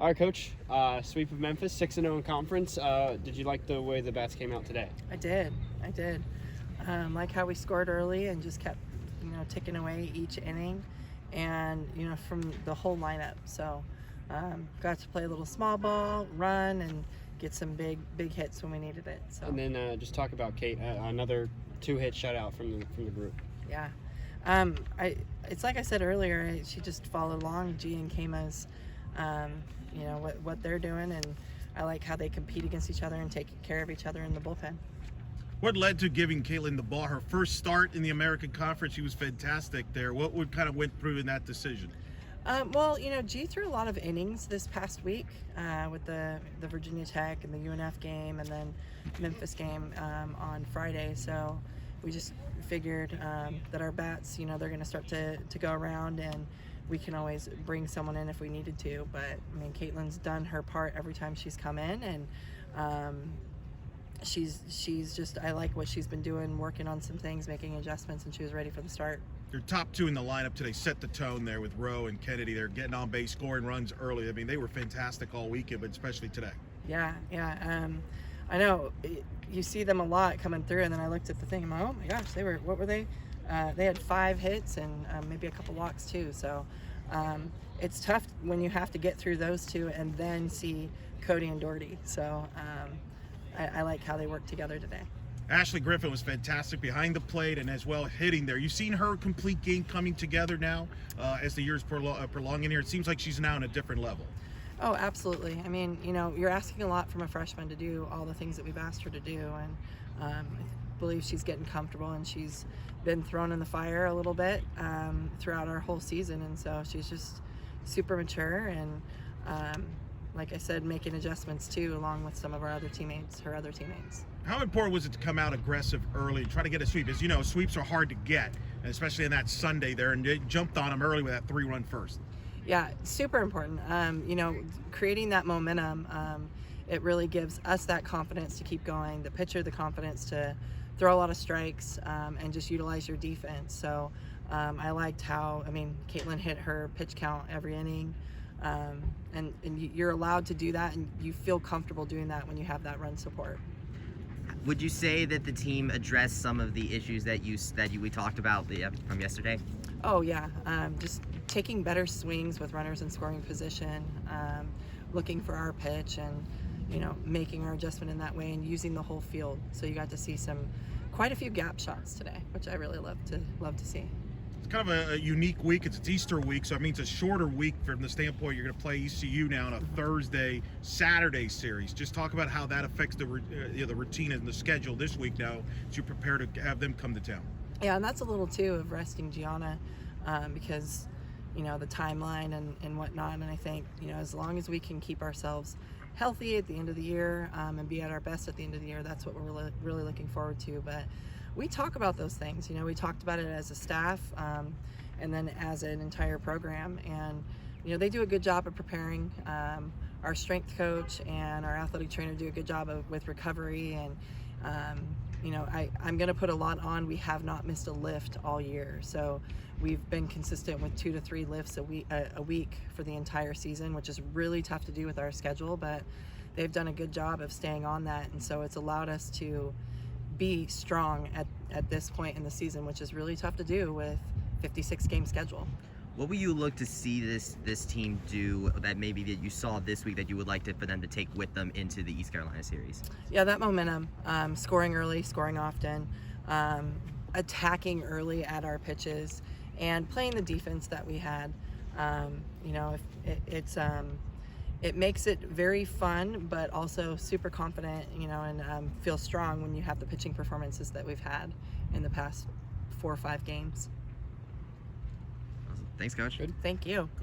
All right, Coach. Sweep of Memphis, 6-0 in conference. Did you like the way the bats came out today? I did. Like how we scored early and just kept, ticking away each inning, and from the whole lineup. So got to play a little small ball, run, and get some big hits when we needed it. So. And then just talk about Kate. Another 2-hit shutout from the group. Yeah. It's like I said earlier. She just followed along G and Kama's, what they're doing, and I like how they compete against each other and take care of each other in the bullpen. What led to giving Caitlin the ball? Her first start in the American Conference, she was fantastic there. What kind of went through in that decision? G threw a lot of innings this past week with the Virginia Tech and the UNF game, and then Memphis game on Friday. So we just figured that our bats, they're going to start to go around, and we can always bring someone in if we needed to. But I mean, Caitlin's done her part every time she's come in, and she's just, I like what she's been doing, working on some things, making adjustments, and she was ready for the start. Your top two in the lineup today set the tone there with Rowe and Kennedy. They're getting on base, scoring runs early. I mean, they were fantastic all weekend, but especially today. Yeah. I know you see them a lot coming through, and then I looked at the thing. I'm like, oh my gosh, what were they? They had 5 hits and maybe a couple walks too. So it's tough when you have to get through those two and then see Cody and Doherty. So I like how they work together today. Ashley Griffin was fantastic behind the plate and as well hitting there. You've seen her complete game coming together now as the years prolong in here. It seems like she's now on a different level. Oh, absolutely. I mean, you're asking a lot from a freshman to do all the things that we've asked her to do, and I believe she's getting comfortable, and she's been thrown in the fire a little bit throughout our whole season, and so she's just super mature and like I said, making adjustments too, along with some of her other teammates. How important was it to come out aggressive early and try to get a sweep? As you know, sweeps are hard to get, and especially on that Sunday there, and they jumped on them early with that 3-run first. Yeah, super important. Creating that momentum, it really gives us that confidence to keep going, the pitcher the confidence to throw a lot of strikes and just utilize your defense. So I liked how, Caitlin hit her pitch count every inning. And you're allowed to do that, and you feel comfortable doing that when you have that run support. Would you say that the team addressed some of the issues that we talked about from yesterday? Oh yeah, just taking better swings with runners in scoring position, looking for our pitch, and making our adjustment in that way, and using the whole field. So you got to see quite a few gap shots today, which I really love to see. It's kind of a unique week. It's Easter week, so it means a shorter week from the standpoint you're going to play ECU now in a Thursday-Saturday series. Just talk about how that affects the routine and the schedule this week now as you prepare to have them come to town. Yeah, and that's a little too of resting Gianna because the timeline and whatnot. And I think as long as we can keep ourselves healthy at the end of the year and be at our best at the end of the year, that's what we're really looking forward to. But we talk about those things. We talked about it as a staff and then as an entire program, and they do a good job of preparing. Our strength coach and our athletic trainer do a good job with recovery, and I'm going to put a lot on. We have not missed a lift all year, so we've been consistent with 2 to 3 lifts a week for the entire season, which is really tough to do with our schedule, but they've done a good job of staying on that, and so it's allowed us to be strong at this point in the season, which is really tough to do with 56 game schedule. What will you look to see this team do that maybe that you saw this week that you would like for them to take with them into the East Carolina series? Yeah, that momentum, scoring early, scoring often, attacking early at our pitches, and playing the defense that we had. It makes it very fun, but also super confident, and feel strong when you have the pitching performances that we've had in the past 4 or 5 games. Thanks, Coach. Good. Thank you. Coach.